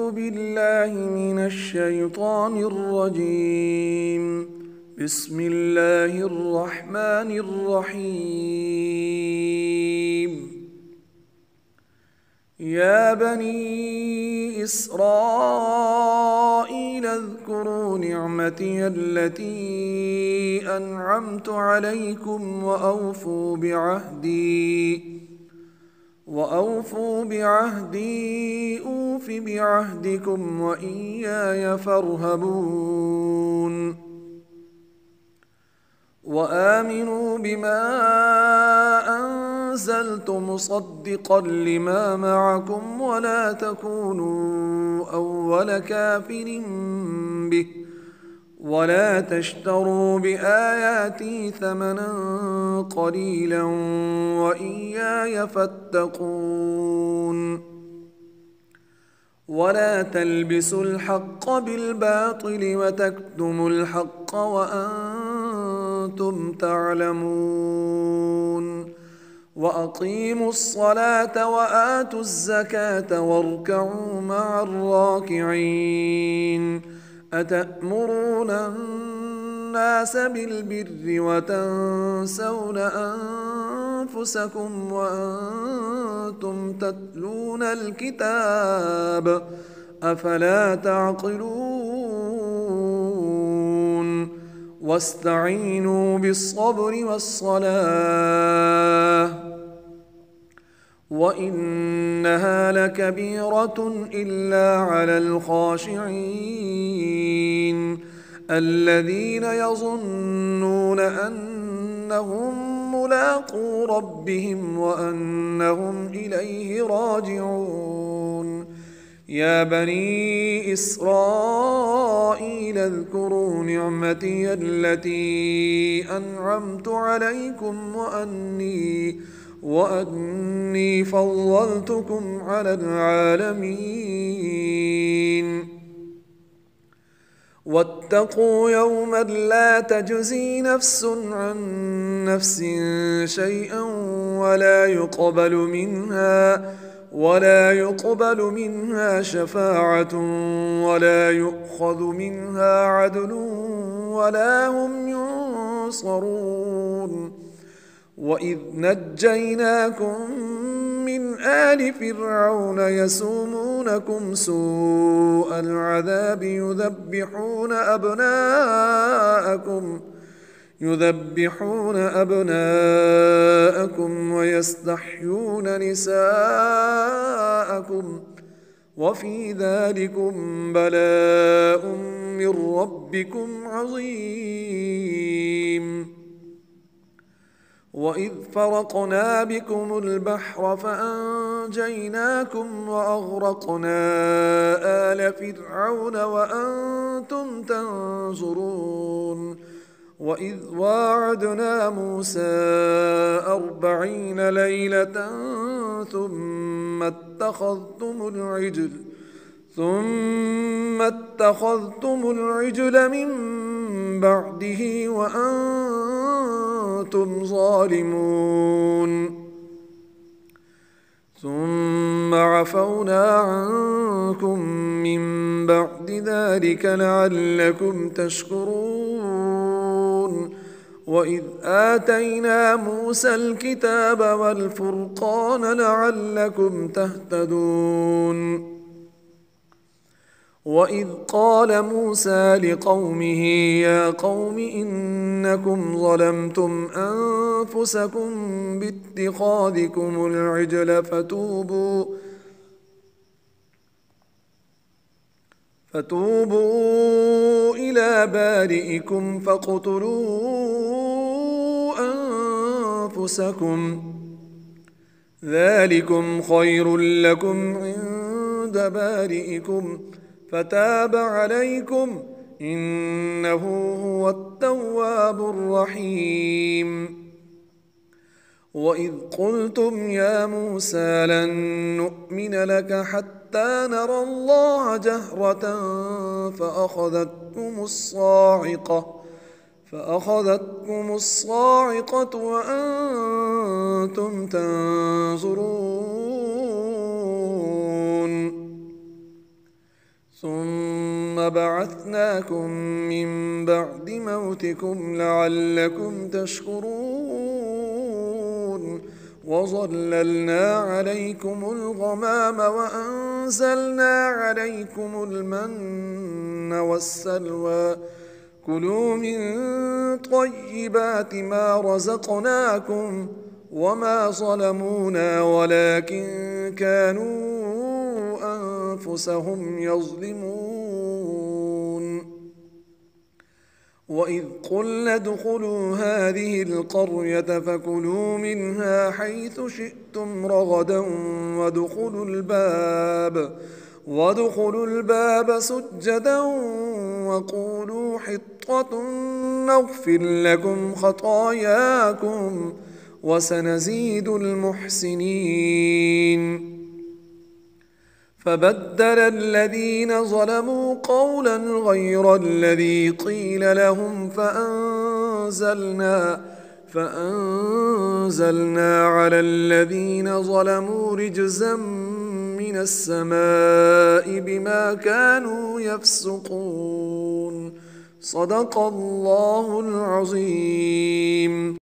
أعوذ بالله من الشيطان الرجيم. بسم الله الرحمن الرحيم. يا بني إسرائيل اذكروا نعمتي التي أنعمت عليكم وأوفوا بعهدي أوف بعهدكم وإياي فارهبون. وآمنوا بما أنزلت مصدقا لما معكم ولا تكونوا أول كافر به ولا تشتروا بآياتي ثمنا قليلا وإياي فاتقون. ولا تلبسوا الحق بالباطل وتكتموا الحق وأنتم تعلمون. وأقيموا الصلاة وآتوا الزكاة واركعوا مع الراكعين. أتأمرون الناس بالبر وتنسون أنفسكم وأنتم تتلون الكتاب أفلا تعقلون. واستعينوا بالصبر والصلاة وإنها لكبيرة إلا على الخاشعين الذين يظنون أنهم ملاقو ربهم وأنهم إليه راجعون. يا بني إسرائيل اذكروا نعمتي التي أنعمت عليكم وأني فضلتكم على العالمين. واتقوا يوما لا تجزي نفس عن نفس شيئا ولا يقبل منها شفاعة ولا يؤخذ منها عدل ولا هم ينصرون. وإذ نجيناكم من آل فرعون يسومونكم سوء العذاب يذبحون أبناءكم ويستحيون نساءكم وفي ذلكم بلاء من ربكم عظيم. وإذ فرقنا بكم البحر فأنجيناكم وأغرقنا آل فرعون وأنتم تنظرون. وإذ واعدنا موسى 40 ليلة ثم اتخذتم العجل من بعده وأنتم ظالمون. ثم عفونا عنكم من بعد ذلك لعلكم تشكرون. وإذ آتينا موسى الكتاب والفرقان لعلكم تهتدون. وإذ قال موسى لقومه يا قوم إنكم ظلمتم أنفسكم باتخاذكم العجل فتوبوا إلى بارئكم فاقتلوا أنفسكم ذلكم خير لكم عند بارئكم فتاب عليكم إنه هو التواب الرحيم. وإذ قلتم يا موسى لن نؤمن لك حتى نرى الله جهرة فأخذتكم الصاعقة وأنتم تنظرون. بعثناكم من بعد موتكم لعلكم تشكرون وظللنا عليكم الغمام وأنزلنا عليكم المن والسلوى كلوا من طيبات ما رزقناكم وما ظلمونا ولكن كانوا أنفسهم يظلمون وإذ قلنا ادخلوا هذه القرية فكلوا منها حيث شئتم رغدا وادخلوا الباب سجدا وقولوا حطة نغفر لكم خطاياكم وسنزيد المحسنين فبدل الذين ظلموا قولا غير الذي قيل لهم فأنزلنا على الذين ظلموا رجزا من السماء بما كانوا يفسقون صدق الله العظيم.